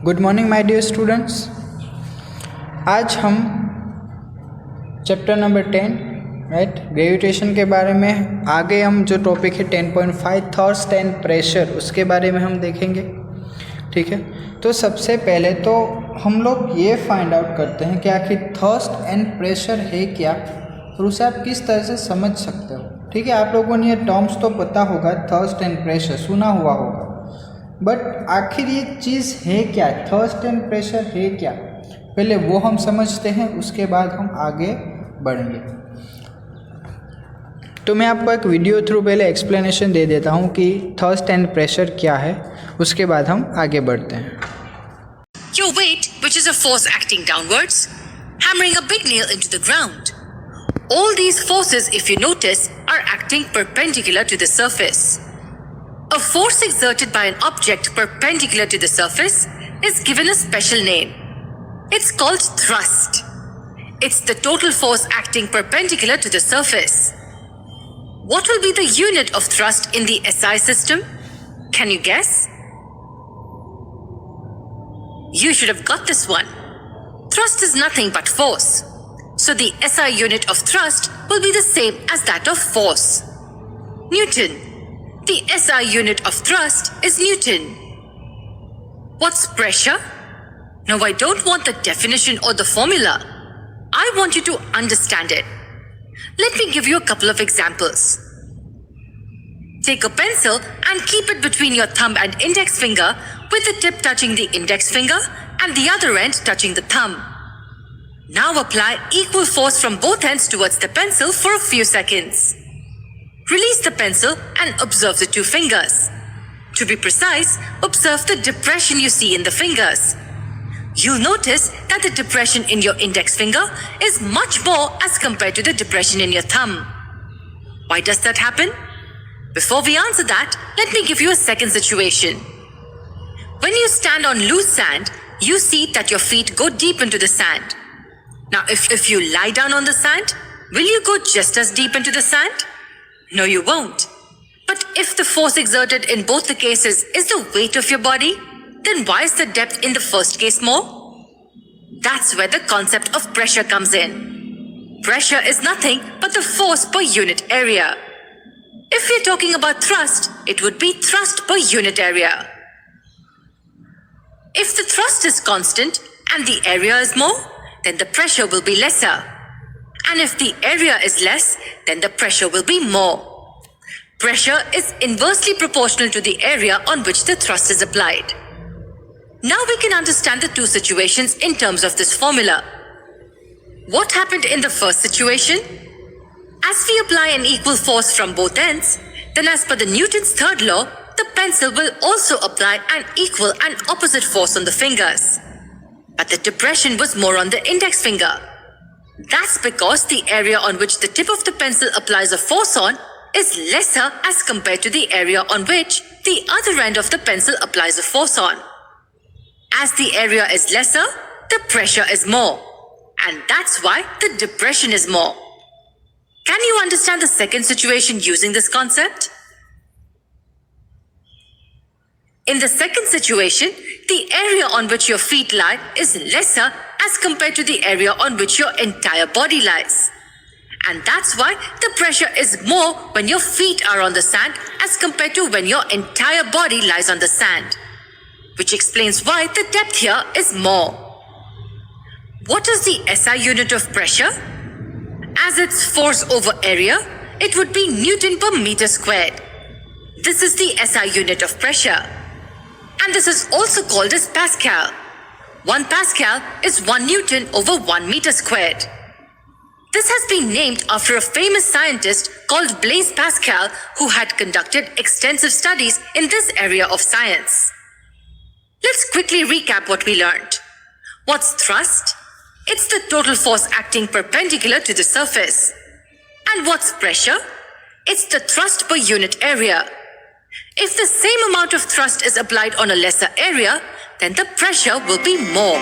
Good morning my dear students. आज हम chapter number 10 right gravitation के बारे में आगे हम जो टॉपिक है 10.5 थर्स्ट एंड प्रेशर उसके बारे में हम देखेंगे। ठीक है, तो सबसे पहले तो हम लोग ये फाइंड आउट करते हैं कि आखिर थर्स्ट एंड प्रेशर है क्या और उसे आप किस तरह से समझ सकते हो। ठीक है, आप लोगों ने ये टर्म्स तो पता होगा, थर्स्ट एंड प्रेशर सुना हुआ होगा, बट आखिर ये चीज़ है क्या, थर्स्ट एंड प्रेशर है क्या, पहले वो हम समझते हैं, उसके बाद हम आगे बढ़ेंगे। तो मैं आपको एक वीडियो थ्रू पहले एक्सप्लेनेशन दे देता हूँ कि थर्स्ट एंड प्रेशर क्या है, उसके बाद हम आगे बढ़ते हैं। Your weight, which is a force acting downwards, hammering a big nail into the ground. All these forces, if you notice, are acting perpendicular to the surface. A force exerted by an object perpendicular to the surface is given a special name. It's called thrust. It's the total force acting perpendicular to the surface. What will be the unit of thrust in the SI system? Can you guess? You should have got this one. Thrust is nothing but force. So the SI unit of thrust will be the same as that of force. Newton. The SI unit of thrust is Newton. What's pressure? No, I don't want the definition or the formula. I want you to understand it. Let me give you a couple of examples. Take a pencil and keep it between your thumb and index finger with the tip touching the index finger and the other end touching the thumb. Now apply equal force from both ends towards the pencil for a few seconds. Release the pencil and observe the two fingers. To be precise, observe the depression you see in the fingers. You'll notice that the depression in your index finger is much more as compared to the depression in your thumb. Why does that happen? Before we answer that, let me give you a second situation. When you stand on loose sand, you see that your feet go deep into the sand. Now, if you lie down on the sand, will you go just as deep into the sand? No, you won't. But if the force exerted in both the cases is the weight of your body, then why is the depth in the first case more? That's where the concept of pressure comes in. Pressure is nothing but the force per unit area. If we're talking about thrust, it would be thrust per unit area. If the thrust is constant and the area is more, then the pressure will be lesser. And if the area is less, then the pressure will be more. Pressure is inversely proportional to the area on which the thrust is applied. Now we can understand the two situations in terms of this formula. What happened in the first situation? As we apply an equal force from both ends, then as per the Newton's third law, the pencil will also apply an equal and opposite force on the fingers. But the depression was more on the index finger. That's because the area on which the tip of the pencil applies a force on is lesser as compared to the area on which the other end of the pencil applies a force on. As the area is lesser, the pressure is more. And that's why the depression is more. Can you understand the second situation using this concept? In the second situation, the area on which your feet lie is lesser as compared to the area on which your entire body lies. And that's why the pressure is more when your feet are on the sand as compared to when your entire body lies on the sand. Which explains why the depth here is more. What is the SI unit of pressure? As it's force over area, it would be Newton per meter squared. This is the SI unit of pressure. And this is also called as Pascal. 1 Pascal is 1 Newton over 1 meter squared. This has been named after a famous scientist called Blaise Pascal who had conducted extensive studies in this area of science. Let's quickly recap what we learned. What's thrust? It's the total force acting perpendicular to the surface. And what's pressure? It's the thrust per unit area. If the same amount of thrust is applied on a lesser area, then the pressure will be more.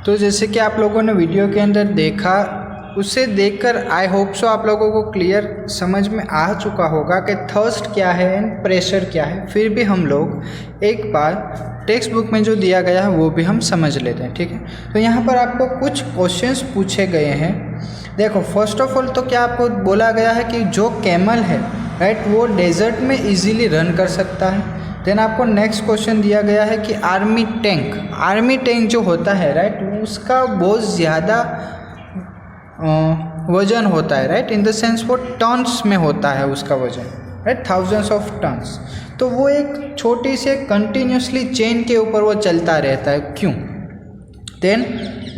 तो जैसे कि आप लोगों ने video के अंदर देखा उसे देखकर आई होप सो आप लोगों को क्लियर समझ में आ चुका होगा कि थर्स्ट क्या है एंड प्रेशर क्या है। फिर भी हम लोग एक बार टेक्स्ट बुक में जो दिया गया है वो भी हम समझ लेते हैं, ठीक है। तो यहाँ पर आपको कुछ क्वेश्चंस पूछे गए हैं। देखो, फर्स्ट ऑफ ऑल तो क्या आपको बोला गया है कि जो कैमल है, राइट, वो डेजर्ट में इजीली रन कर सकता है। देन आपको नेक्स्ट क्वेश्चन दिया गया है कि आर्मी टैंक जो होता है, राइट, उसका बहुत ज़्यादा वजन होता है, राइट, इन द सेंस वो टन्स में होता है उसका वजन, राइट, थाउजेंड्स ऑफ टन्स। तो वो एक छोटी से कंटिन्यूसली चेन के ऊपर वो चलता रहता है, क्यों? देन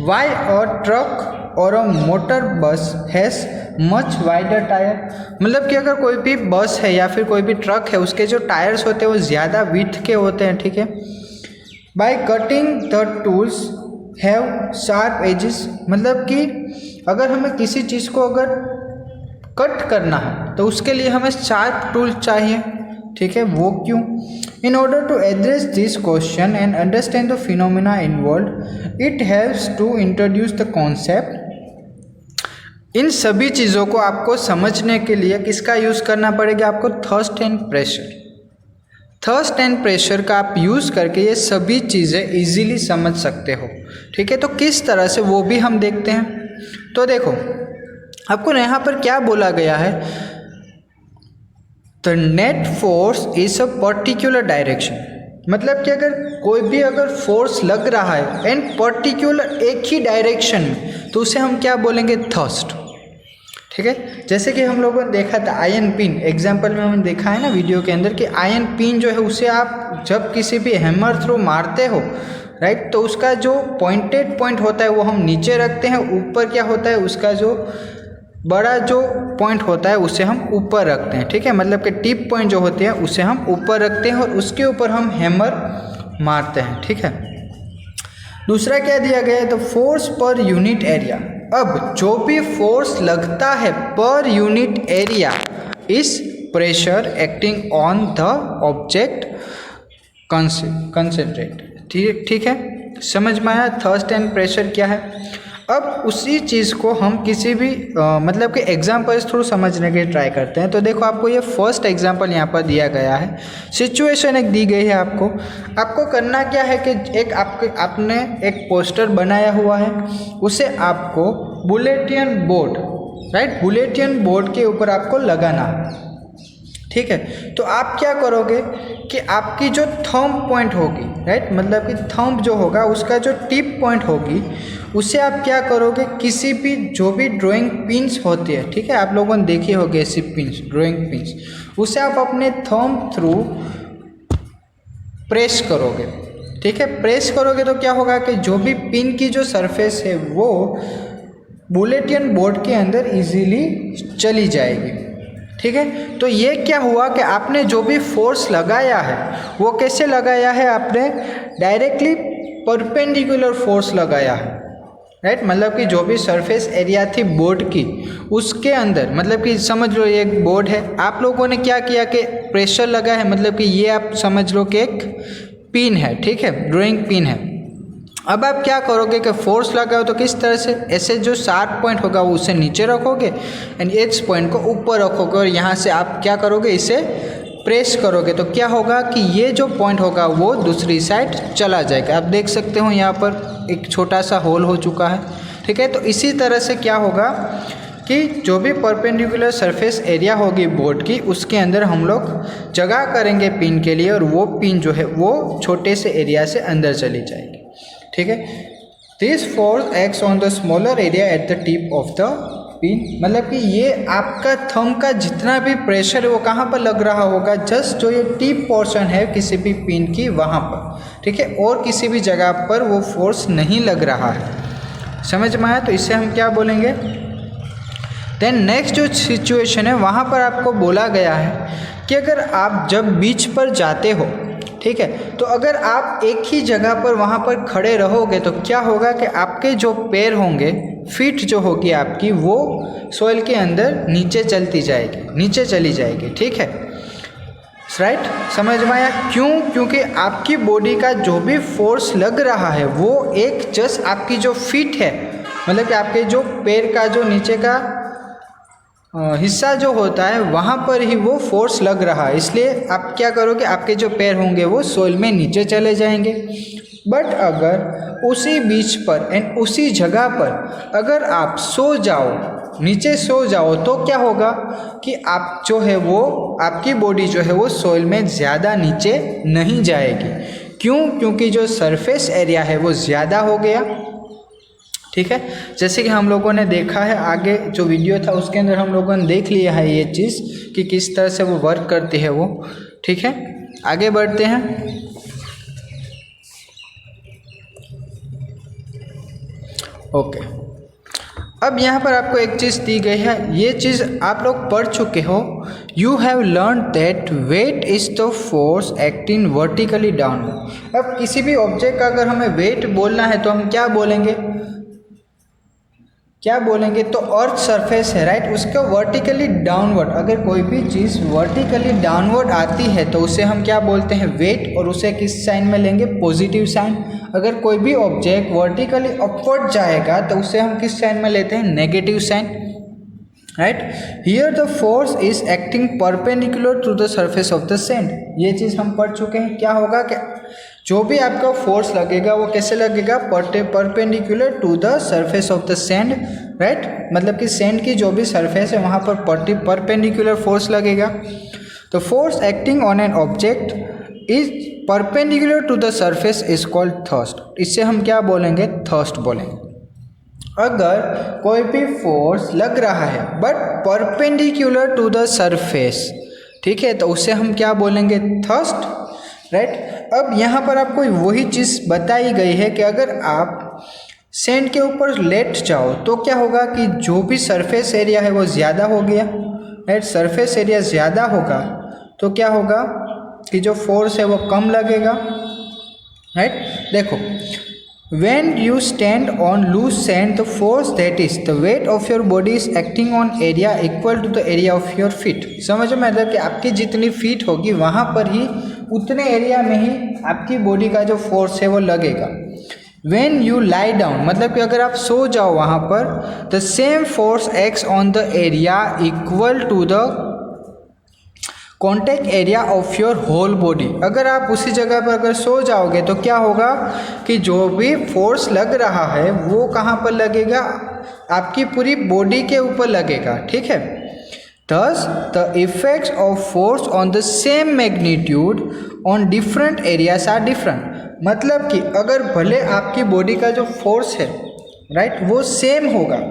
वाई अ ट्रक और अ मोटर बस हैज़ मच वाइडर टायर, मतलब कि अगर कोई भी बस है या फिर कोई भी ट्रक है, उसके जो टायर्स होते हैं वो ज़्यादा विड्थ के होते हैं, ठीक है। By cutting the tools have sharp edges, मतलब कि अगर हमें किसी चीज़ को अगर कट करना है तो उसके लिए हमें शार्प टूल चाहिए, ठीक है। वो क्यों? In order to address this question and understand the phenomena involve it helps to introduce the concept. इन सभी चीज़ों को आपको समझने के लिए किसका यूज़ करना पड़ेगा? आपको थर्स्ट एंड प्रेशर का आप यूज़ करके ये सभी चीज़ें इजीली समझ सकते हो, ठीक है। तो किस तरह से वो भी हम देखते हैं। तो देखो, आपको यहाँ पर क्या बोला गया है, the net force is a particular direction, मतलब कि अगर कोई भी अगर फोर्स लग रहा है एंड पर्टिकुलर एक ही डायरेक्शन में, तो उसे हम क्या बोलेंगे? थर्स्ट, ठीक है। जैसे कि हम लोगों ने देखा था आयरन पिन, एग्जाम्पल में हमने देखा है ना वीडियो के अंदर, कि आयरन पिन जो है उसे आप जब किसी भी हैमर थ्रू मारते हो, राइट, तो उसका जो पॉइंटेड पॉइंट होता है वो हम नीचे रखते हैं, ऊपर क्या होता है उसका जो बड़ा जो पॉइंट होता है उसे हम ऊपर रखते हैं, ठीक है। मतलब कि टिप पॉइंट जो होते हैं उसे हम ऊपर रखते हैं और उसके ऊपर हम हैमर मारते हैं, ठीक है। दूसरा क्या दिया गया है? The force per unit area. अब जो भी फोर्स लगता है पर यूनिट एरिया इस pressure acting on the object concentrate, ठीक है। समझ में आया थर्स्ट एंड प्रेशर क्या है। अब उसी चीज़ को हम किसी भी मतलब कि एग्जाम्पल्स थ्रू समझने के ट्राई करते हैं। तो देखो, आपको ये फर्स्ट एग्जाम्पल यहाँ पर दिया गया है, सिचुएशन एक दी गई है। आपको करना क्या है कि एक आपने एक पोस्टर बनाया हुआ है, उसे आपको bulletin board, right, bulletin board के ऊपर आपको लगाना है, ठीक है। तो आप क्या करोगे कि आपकी जो थंब पॉइंट होगी, राइट, मतलब कि थंब जो होगा उसका जो टिप पॉइंट होगी, उसे आप क्या करोगे, किसी भी जो भी ड्राइंग पिन्स होती है, ठीक है, आप लोगों ने देखी होगी ऐसी पिन्स, ड्राइंग पिन्स, उसे आप अपने थंब थ्रू प्रेस करोगे, ठीक है। प्रेस करोगे तो क्या होगा कि जो भी पिन की जो सरफेस है वो बुलेटिन बोर्ड के अंदर इजीली चली जाएगी, ठीक है। तो ये क्या हुआ कि आपने जो भी फोर्स लगाया है वो कैसे लगाया है? आपने डायरेक्टली परपेंडिकुलर फोर्स लगाया है, राइट, मतलब कि जो भी सरफेस एरिया थी बोर्ड की उसके अंदर, मतलब कि समझ लो ये एक बोर्ड है, आप लोगों ने क्या किया कि प्रेशर लगा है, मतलब कि ये आप समझ लो कि एक पिन है, ठीक है, ड्राइंग पिन है। अब आप क्या करोगे कि फोर्स लगाओ तो किस तरह से, ऐसे जो शार्प पॉइंट होगा वो उसे नीचे रखोगे एंड एज पॉइंट को ऊपर रखोगे और यहाँ से आप क्या करोगे, इसे प्रेस करोगे तो क्या होगा कि ये जो पॉइंट होगा वो दूसरी साइड चला जाएगा। आप देख सकते हो यहाँ पर एक छोटा सा होल हो चुका है, ठीक है। तो इसी तरह से क्या होगा कि जो भी परपेंडिकुलर सरफेस एरिया होगी बोर्ड की, उसके अंदर हम लोग जगह करेंगे पिन के लिए और वो पिन जो है वो छोटे से एरिया से अंदर चली जाएगी, ठीक है। This force acts on the smaller area at the tip of the pin, मतलब कि ये आपका थंब का जितना भी प्रेशर है वो कहाँ पर लग रहा होगा, जस्ट जो ये टिप पोर्शन है किसी भी पिन की वहाँ पर, ठीक है, और किसी भी जगह पर वो फोर्स नहीं लग रहा है। समझ में आया? तो इसे हम क्या बोलेंगे। देन नेक्स्ट जो सिचुएशन है वहाँ पर आपको बोला गया है कि अगर आप जब बीच पर जाते हो, ठीक है, तो अगर आप एक ही जगह पर वहाँ पर खड़े रहोगे तो क्या होगा कि आपके जो पैर होंगे, फीट जो होगी आपकी, वो सॉइल के अंदर नीचे चली जाएगी, ठीक है, राइट। समझ में आया? क्यों? क्योंकि आपकी बॉडी का जो भी फोर्स लग रहा है वो एक जस्ट आपकी जो फीट है मतलब कि आपके जो पैर का जो नीचे का हिस्सा जो होता है वहाँ पर ही वो फोर्स लग रहा है, इसलिए आप क्या करोगे, आपके जो पैर होंगे वो सोइल में नीचे चले जाएंगे। बट अगर उसी बीच पर एंड उसी जगह पर अगर आप सो जाओ, नीचे सो जाओ, तो क्या होगा कि आप जो है वो आपकी बॉडी जो है वो सोइल में ज़्यादा नीचे नहीं जाएगी। क्यों? क्योंकि जो सरफेस एरिया है वो ज़्यादा हो गया। ठीक है, जैसे कि हम लोगों ने देखा है, आगे जो वीडियो था उसके अंदर हम लोगों ने देख लिया है ये चीज़ कि किस तरह से वो वर्क करती है वो। ठीक है, आगे बढ़ते हैं। ओके, अब यहाँ पर आपको एक चीज़ दी गई है, ये चीज़ आप लोग पढ़ चुके हो। You have learn that weight is the force acting vertically down. अब किसी भी ऑब्जेक्ट का अगर हमें वेट बोलना है तो हम क्या बोलेंगे, तो अर्थ सरफेस है, राइट, उसको वर्टिकली डाउनवर्ड, अगर कोई भी चीज़ वर्टिकली डाउनवर्ड आती है तो उसे हम क्या बोलते हैं, वेट, और उसे किस साइन में लेंगे, पॉजिटिव साइन। अगर कोई भी ऑब्जेक्ट वर्टिकली अपवर्ड जाएगा तो उसे हम किस साइन में लेते हैं, negative sign, right. Here the force is acting perpendicular to the surface of the sand. ये चीज़ हम पढ़ चुके हैं। क्या होगा कि जो भी आपका फोर्स लगेगा वो कैसे लगेगा, perpendicular to the surface of the sand, right, मतलब कि सैंड की जो भी सरफेस है वहाँ पर परपेंडिकुलर फोर्स लगेगा। तो force acting on an object is perpendicular to the surface is called thrust. इससे हम क्या बोलेंगे, थर्स्ट बोलेंगे। अगर कोई भी फोर्स लग रहा है but perpendicular to the surface, ठीक है, तो उसे हम क्या बोलेंगे, थर्स्ट, राइट। अब यहाँ पर आपको वही चीज़ बताई गई है कि अगर आप सैंड के ऊपर लेट जाओ तो क्या होगा कि जो भी सरफेस एरिया है वो ज़्यादा हो गया, राइट। सरफेस एरिया ज़्यादा होगा तो क्या होगा कि जो फोर्स है वो कम लगेगा, राइट। देखो, when you stand on loose sand, the force, that is the weight of your body, is acting on area equal to the area of your feet। समझो, मतलब कि आपकी जितनी फीट होगी वहाँ पर ही उतने एरिया में ही आपकी बॉडी का जो फोर्स है वो लगेगा। when you lie down, मतलब कि अगर आप सो जाओ वहाँ पर, the same force acts on the area equal to the contact area of your whole body. अगर आप उसी जगह पर अगर सो जाओगे तो क्या होगा कि जो भी फोर्स लग रहा है वो कहाँ पर लगेगा, आपकी पूरी बॉडी के ऊपर लगेगा, ठीक है। Thus the effects of force on the same magnitude on different areas are different। मतलब कि अगर भले आपकी बॉडी का जो फोर्स है, राइट, वो सेम होगा,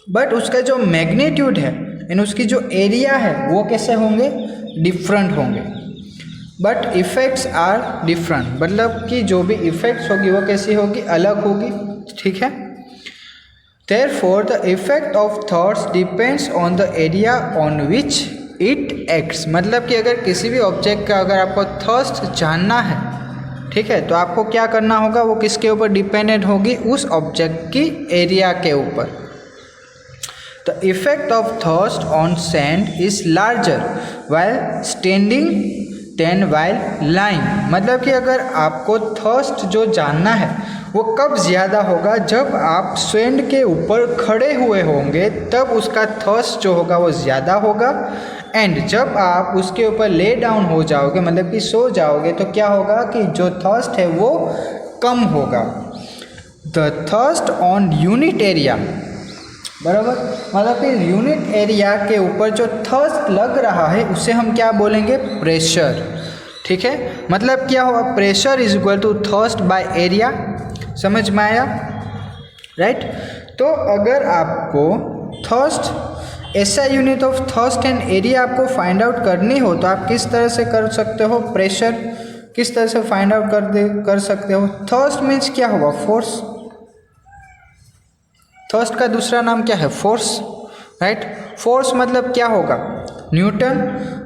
बट उसका जो मैग्नीट्यूड है एंड उसकी जो एरिया है वो कैसे होंगे, डिफरेंट होंगे। बट इफ़ेक्ट्स आर डिफरेंट, मतलब कि जो भी इफ़ेक्ट्स होगी वो कैसी होगी, अलग होगी, ठीक है। Therefore the effect of thoughts depends on the area on which it acts। मतलब कि अगर किसी भी ऑब्जेक्ट का अगर आपको थर्स्ट जानना है, ठीक है, तो आपको क्या करना होगा, वो किसके ऊपर डिपेंडेंट होगी, उस ऑब्जेक्ट की एरिया के ऊपर। The effect of thirst on sand is larger while standing than while lying। मतलब कि अगर आपको थर्स्ट जो जानना है वो कब ज़्यादा होगा, जब आप सैंड के ऊपर खड़े हुए होंगे तब उसका थर्स्ट जो होगा वो ज़्यादा होगा, एंड जब आप उसके ऊपर ले डाउन हो जाओगे, मतलब कि सो जाओगे, तो क्या होगा कि जो थर्स्ट है वो कम होगा। The thrust on unit area, बराबर, मतलब कि यूनिट एरिया के ऊपर जो थर्स्ट लग रहा है उसे हम क्या बोलेंगे, प्रेशर, ठीक है। मतलब क्या होगा, pressure is equal to thrust by area. समझ में आया, राइट। तो अगर आपको थर्स्ट, ऐसा unit of thrust and area आपको फाइंड आउट करनी हो तो आप किस तरह से कर सकते हो, प्रेशर किस तरह से फाइंड आउट कर सकते हो। थर्स्ट मीन्स क्या होगा, फोर्स। थर्स्ट का दूसरा नाम क्या है, फोर्स, राइट। फोर्स मतलब क्या होगा, न्यूटन,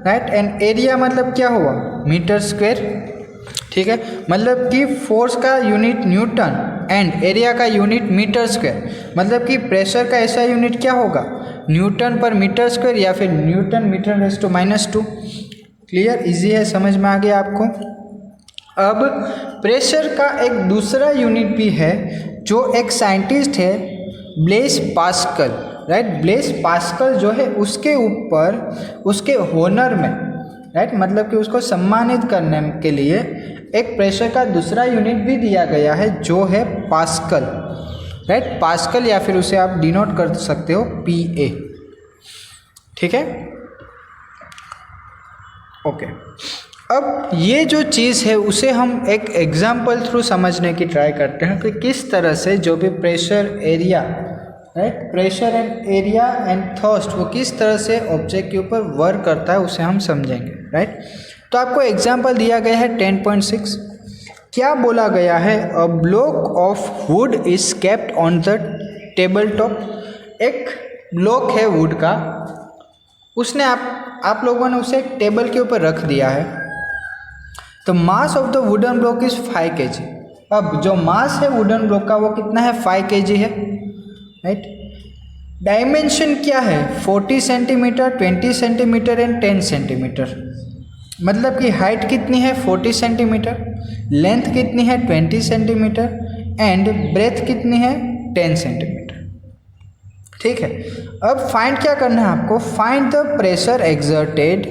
राइट, एंड एरिया मतलब क्या होगा, मीटर स्क्वायर, ठीक है। मतलब कि फोर्स का यूनिट न्यूटन एंड एरिया का यूनिट मीटर स्क्वायर। मतलब कि प्रेशर का ऐसा यूनिट क्या होगा, न्यूटन पर मीटर स्क्वायर या फिर newton metre raise to -2। Clear, easy है, समझ में आ गया आपको। अब प्रेशर का एक दूसरा यूनिट भी है जो एक साइंटिस्ट है Blaise Pascal, right, Blaise Pascal जो है उसके ऊपर उसके होनर में, राइट, मतलब कि उसको सम्मानित करने के लिए एक प्रेशर का दूसरा यूनिट भी दिया गया है जो है पास्कल, राइट, पास्कल, या फिर उसे आप डिनोट कर सकते हो PA, ठीक है, ओके। अब ये जो चीज़ है उसे हम एक एग्जाम्पल थ्रू समझने की ट्राई करते हैं कि किस तरह से जो भी pressure area, right, pressure and area and thrust वो किस तरह से ऑब्जेक्ट के ऊपर वर्क करता है उसे हम समझेंगे, राइट। तो आपको एग्जाम्पल दिया गया है 10.6। क्या बोला गया है? A block of would is kept on the table top. एक ब्लॉक है वुड का, उसने आप लोगों ने उसे एक टेबल के ऊपर रख दिया है। तो mass of the wooden block is 5 kg। अब जो मास है वुडन ब्लॉक का वो कितना है? 5 kg है, राइट। डायमेंशन क्या है? 40 सेंटीमीटर, 20 सेंटीमीटर एंड 10 सेंटीमीटर। मतलब कि हाइट कितनी है? 40 सेंटीमीटर, लेंथ कितनी है? 20 सेंटीमीटर एंड ब्रेथ कितनी है? 10 सेंटीमीटर, ठीक है। अब फाइंड क्या करना है आपको? Find the pressure exerted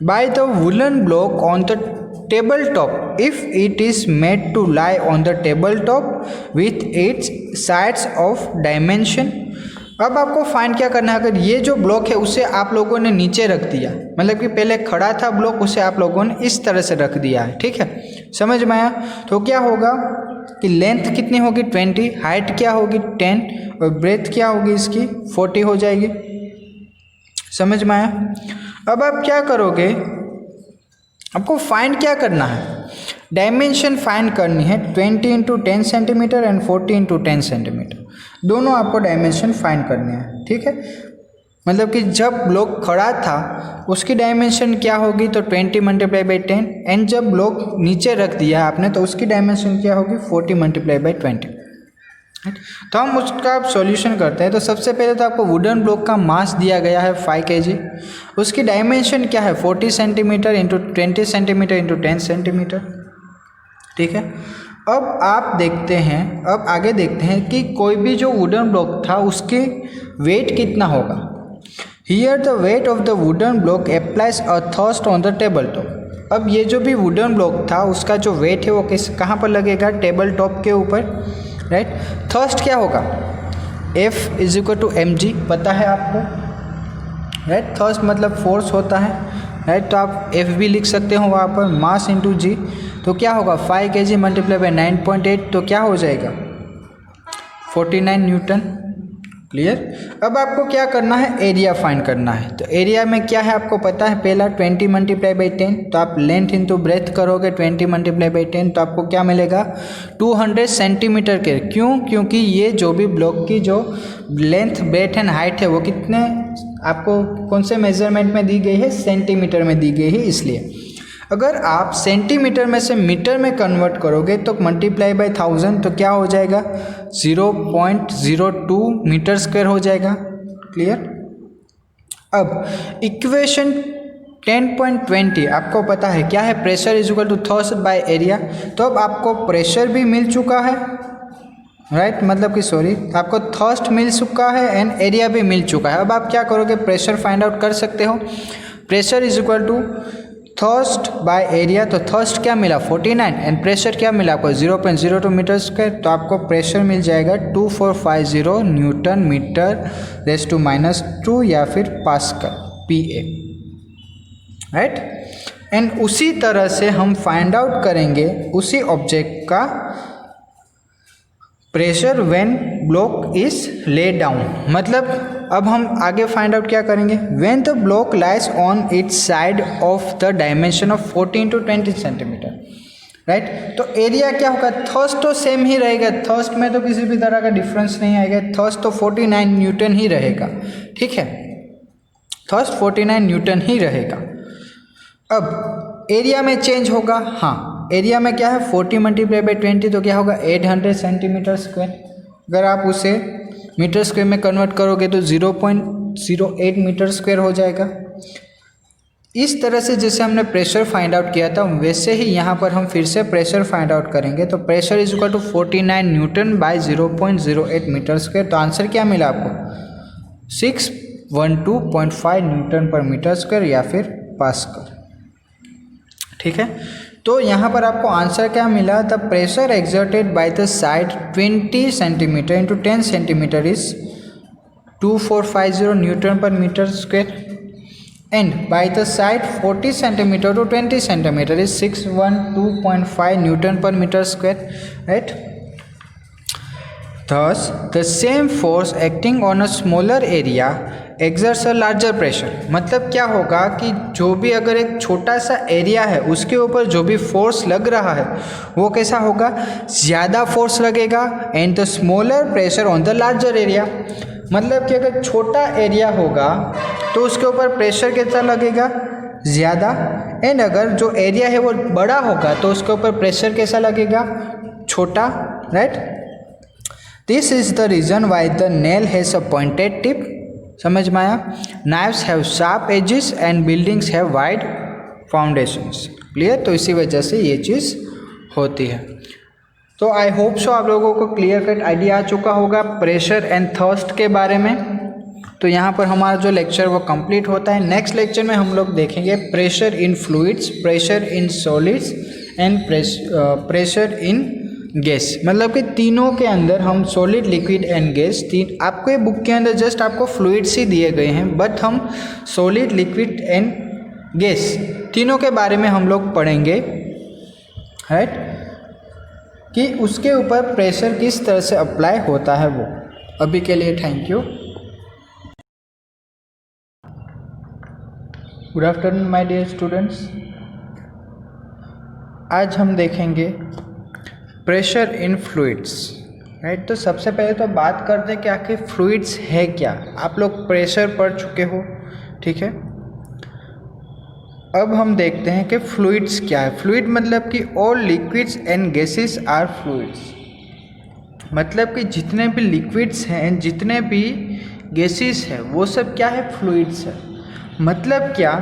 by the woollen block on the table top if it is made to lie on the table top with its sides of dimension. अब आपको फाइंड क्या करना है? अगर ये जो ब्लॉक है उसे आप लोगों ने नीचे रख दिया, मतलब कि पहले खड़ा था ब्लॉक, उसे आप लोगों ने इस तरह से रख दिया है, ठीक है, समझ में आया? तो क्या होगा कि लेंथ कितनी होगी? 20, हाइट क्या होगी? 10 और ब्रेथ क्या होगी इसकी? 40 हो जाएगी, समझ में आया? अब आप क्या करोगे? आपको फाइंड क्या करना है? डायमेंशन फाइंड करनी है। 20 into 10 centimetre and 40 into 10 centimetre, दोनों आपको डायमेंशन फाइंड करनी है, ठीक है। मतलब कि जब ब्लॉक खड़ा था उसकी डायमेंशन क्या होगी? तो 20 मल्टीप्लाई बाई 10, एंड जब ब्लॉक नीचे रख दिया है आपने तो उसकी डायमेंशन क्या होगी? 40 मल्टीप्लाई बाई 20। तो हम उसका सॉल्यूशन करते हैं। तो सबसे पहले तो आपको वुडन ब्लॉक का मास दिया गया है 5 kg, उसकी डायमेंशन क्या है? 40 centimetre into 20 centimetre into 10 centimetre, ठीक है। अब आप देखते हैं, अब आगे देखते हैं कि कोई भी जो वुडन ब्लॉक था उसके वेट कितना होगा। Here the weight of the wooden block applies a thrust on the table top. अब ये जो भी वुडन ब्लॉक था उसका जो वेट है वो कहाँ पर लगेगा? टेबल टॉप के ऊपर, राइट। थर्स्ट क्या होगा? F is equal to mg, पता है आपको, राइट। थर्स्ट मतलब फोर्स होता है, राइट। तो आप F भी लिख सकते हो वहाँ पर, मास इंटू जी। तो क्या होगा? 5 kg मल्टीप्लाई बाई 9.8, तो क्या हो जाएगा? 49 न्यूटन, क्लियर। अब आपको क्या करना है? एरिया फाइंड करना है। तो एरिया में क्या है आपको पता है? पहला 20 मल्टीप्लाई बाई 10, तो आप लेंथ इंटू ब्रेथ करोगे 20 मल्टीप्लाई बाई 10, तो आपको क्या मिलेगा? 200 सेंटीमीटर के। क्यों? क्योंकि ये जो भी ब्लॉक की जो लेंथ, ब्रेथ एंड हाइट है वो कितने आपको कौन से मेजरमेंट में दी गई है? सेंटीमीटर में दी गई है, इसलिए। अगर आप सेंटीमीटर में से मीटर में कन्वर्ट करोगे तो मल्टीप्लाई बाई 1000, तो क्या हो जाएगा? 0.02 मीटर स्क्वायर हो जाएगा, क्लियर। अब इक्वेशन 10.20 आपको पता है क्या है? Pressure is equal to thrust by area. तो अब आपको प्रेशर भी मिल चुका है, राइट, मतलब कि सॉरी, आपको थर्स्ट मिल चुका है एंड एरिया भी मिल चुका है। अब आप क्या करोगे? प्रेशर फाइंड आउट कर सकते हो। Pressure is equal to thrust by area, तो थर्स्ट क्या मिला? 49 एंड प्रेशर क्या मिला आपको? 0.02 मीटर स्क्वायर। तो आपको प्रेशर मिल जाएगा 2450 न्यूटन मीटर रेज़ टू -2 या फिर पास्कल, PA, राइट। एंड उसी तरह से हम फाइंड आउट करेंगे उसी ऑब्जेक्ट का pressure when block is lay down. मतलब अब हम आगे फाइंड आउट क्या करेंगे? When the block lies on it's side of the dimension of 14 to 20 centimetre, right. तो एरिया क्या होगा? थर्स्ट तो सेम ही रहेगा, थर्स्ट में तो किसी भी तरह का डिफरेंस नहीं आएगा। थर्स्ट तो 49 न्यूटन ही रहेगा, ठीक है, थर्स्ट 49 न्यूटन ही रहेगा। अब एरिया में चेंज होगा, हाँ, एरिया में क्या है? 40 मल्टीप्लाई बाई 20, तो क्या होगा? 800 सेंटीमीटर स्क्वायर। अगर आप उसे मीटर स्क्वायर में कन्वर्ट करोगे तो 0.08 मीटर स्क्वायर हो जाएगा। इस तरह से जैसे हमने प्रेशर फाइंड आउट किया था वैसे ही यहाँ पर हम फिर से प्रेशर फाइंड आउट करेंगे। तो pressure is equal to 49 newton by 0.08 metre square. तो आंसर क्या मिला आपको 612.5 न्यूटन पर मीटर स्क्वायर या फिर पास्कल। ठीक है, तो यहाँ पर आपको आंसर क्या मिला, the pressure exerted by the side 20 centimetre into 10 centimetre is 2450 newton per metre square and by the side 40 centimeter to 20 centimeter is 612.5 Newton per meter square, right? Thus the same force acting on a smaller area exerts a larger pressure। मतलब क्या होगा कि जो भी अगर एक छोटा सा एरिया है उसके ऊपर जो भी फोर्स लग रहा है वो कैसा होगा, ज़्यादा फोर्स लगेगा and the smaller pressure on the larger area. मतलब कि अगर छोटा एरिया होगा तो उसके ऊपर प्रेशर कितना लगेगा, ज़्यादा, एंड अगर जो एरिया है वो बड़ा होगा तो उसके ऊपर प्रेशर कैसा लगेगा, छोटा, right. This is the reason why the nail has a pointed tip. समझ में आया। Knives have sharp edges and buildings have wide foundations. Clear. तो इसी वजह से ये चीज़ होती है। तो आई होप सो आप लोगों को क्लियर कट आइडिया आ चुका होगा प्रेशर एंड थर्स्ट के बारे में। तो यहाँ पर हमारा जो लेक्चर वो कंप्लीट होता है। नेक्स्ट लेक्चर में हम लोग देखेंगे pressure in fluids, pressure in solids and pressure in gas. मतलब कि तीनों के अंदर हम सॉलिड, लिक्विड एंड गैस, तीन आपको ये बुक के अंदर जस्ट आपको फ्लूइड्स ही दिए गए हैं, बट हम सॉलिड, लिक्विड एंड गैस तीनों के बारे में हम लोग पढ़ेंगे, राइट, कि उसके ऊपर प्रेशर किस तरह से अप्लाई होता है वो। अभी के लिए thank you. Good afternoon my dear students. आज हम देखेंगे प्रेशर इन फ्लूइड्स, राइट। तो सबसे पहले तो बात करते हैं कि आखिर फ्लूइड्स है क्या। आप लोग प्रेशर पढ़ चुके हो, ठीक है। अब हम देखते हैं कि फ्लूइड्स क्या है। फ्लूइड मतलब कि all liquids and gases are fluids. मतलब कि जितने भी लिक्विड्स हैं, जितने भी गैसेस हैं, वो सब क्या है, फ्लूइड्स है। मतलब क्या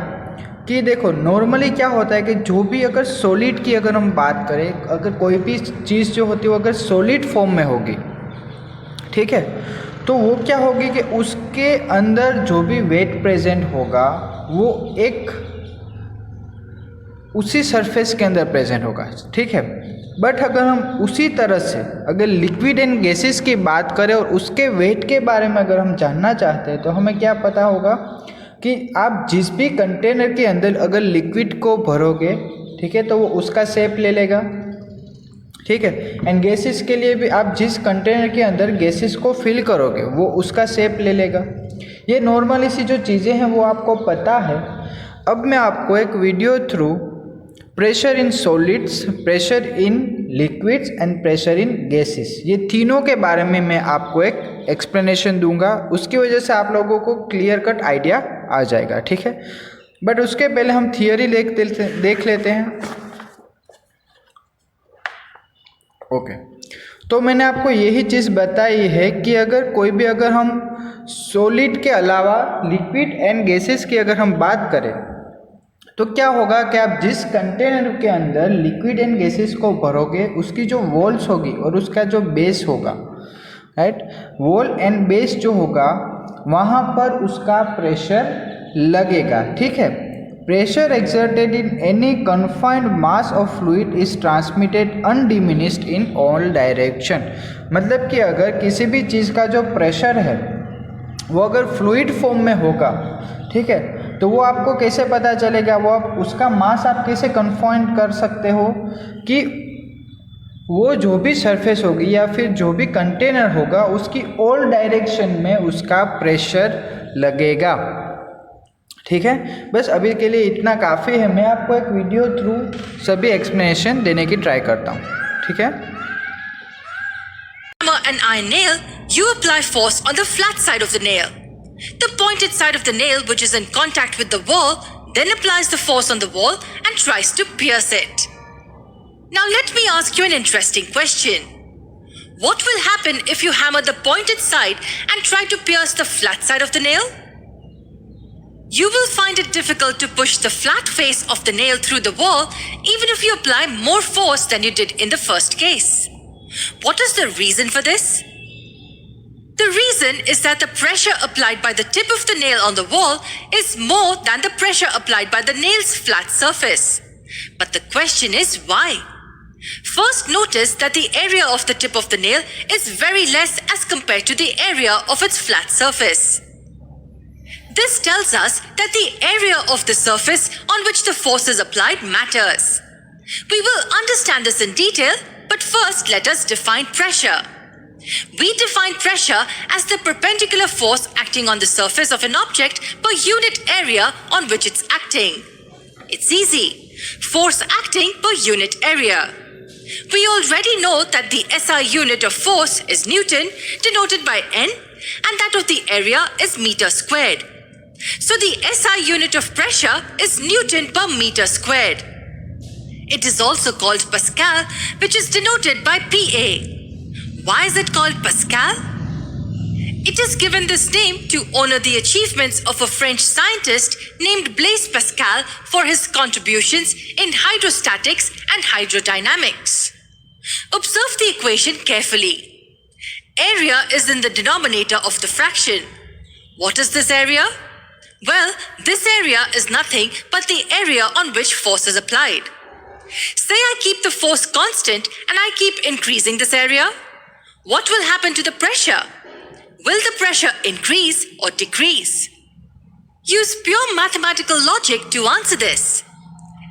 कि देखो नॉर्मली क्या होता है कि जो भी अगर सॉलिड की अगर हम बात करें, अगर कोई भी चीज़ जो होती है वो अगर सॉलिड फॉर्म में होगी, ठीक है, तो वो क्या होगी कि उसके अंदर जो भी वेट प्रेजेंट होगा वो एक उसी सरफेस के अंदर प्रेजेंट होगा, ठीक है। बट अगर हम उसी तरह से अगर लिक्विड एंड गैसेस की बात करें और उसके वेट के बारे में अगर हम जानना चाहते हैं तो हमें क्या पता होगा कि आप जिस भी कंटेनर के अंदर अगर लिक्विड को भरोगे, ठीक है, तो वो उसका शेप ले लेगा, ठीक है। एंड गैसेस के लिए भी आप जिस कंटेनर के अंदर गैसेस को फिल करोगे वो उसका शेप ले लेगा। ये नॉर्मली सी जो चीज़ें हैं वो आपको पता है। अब मैं आपको एक video through pressure in solids, pressure in liquids and pressure in gases, ये तीनों के बारे में मैं आपको एक एक्सप्लेनेशन दूंगा। उसकी वजह से आप लोगों को क्लियर कट आइडिया आ जाएगा, ठीक है। बट उसके पहले हम थियोरी देख लेते हैं। ओके, तो मैंने आपको यही चीज़ बताई है कि अगर कोई भी अगर हम सॉलिड के अलावा लिक्विड एंड गैसेस की अगर हम बात करें तो क्या होगा कि आप जिस कंटेनर के अंदर लिक्विड एंड गैसेस को भरोगे उसकी जो वॉल्स होगी और उसका जो बेस होगा, राइट, वॉल एंड बेस जो होगा वहाँ पर उसका प्रेशर लगेगा, ठीक है। Pressure exerted in any confined mass of fluid is transmitted undiminished in all direction. मतलब कि अगर किसी भी चीज़ का जो प्रेशर है वो अगर फ्लूइड फॉर्म में होगा, ठीक है, तो वो आपको कैसे पता चलेगा, वो आप उसका मास आप कैसे कन्फाइंड कर सकते हो कि वो जो भी सरफेस होगी या फिर जो भी कंटेनर होगा उसकी ऑल डायरेक्शन में उसका प्रेशर लगेगा, ठीक है। बस अभी के लिए इतना काफ़ी है। मैं आपको एक वीडियो थ्रू सभी एक्सप्लेनेशन देने की ट्राई करता हूँ, ठीक है। An iron nail, you apply force on the flat side of the nail. The pointed side of the nail, which is in contact with the wall, then applies the force on the wall and tries to pierce it. Now let me ask you an interesting question. What will happen if you hammer the pointed side and try to pierce the flat side of the nail? You will find it difficult to push the flat face of the nail through the wall even if you apply more force than you did in the first case. What is the reason for this? The reason is that the pressure applied by the tip of the nail on the wall is more than the pressure applied by the nail's flat surface. But the question is why? First, notice that the area of the tip of the nail is very less as compared to the area of its flat surface. This tells us that the area of the surface on which the force is applied matters. We will understand this in detail, but first let us define pressure. We define pressure as the perpendicular force acting on the surface of an object per unit area on which it's acting. It's easy. Force acting per unit area. We already know that the SI unit of force is Newton, denoted by N, and that of the area is meter squared. So the SI unit of pressure is Newton per meter squared. It is also called Pascal, which is denoted by PA. Why is it called Pascal? It is given this name to honor the achievements of a French scientist named Blaise Pascal for his contributions in hydrostatics and hydrodynamics. Observe the equation carefully. Area is in the denominator of the fraction. What is this area? Well, this area is nothing but the area on which force is applied. Say I keep the force constant and I keep increasing this area. What will happen to the pressure? Will the pressure increase or decrease? Use pure mathematical logic to answer this.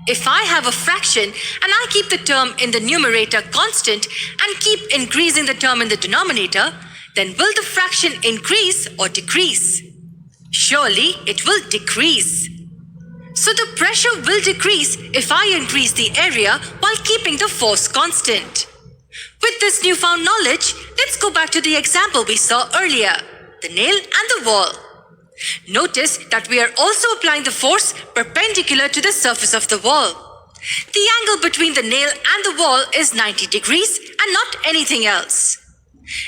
If I have a fraction and I keep the term in the numerator constant and keep increasing the term in the denominator, then will the fraction increase or decrease? Surely it will decrease. So the pressure will decrease if I increase the area while keeping the force constant. With this newfound knowledge, let's go back to the example we saw earlier, the nail and the wall. Notice that we are also applying the force perpendicular to the surface of the wall. The angle between the nail and the wall is 90 degrees and not anything else.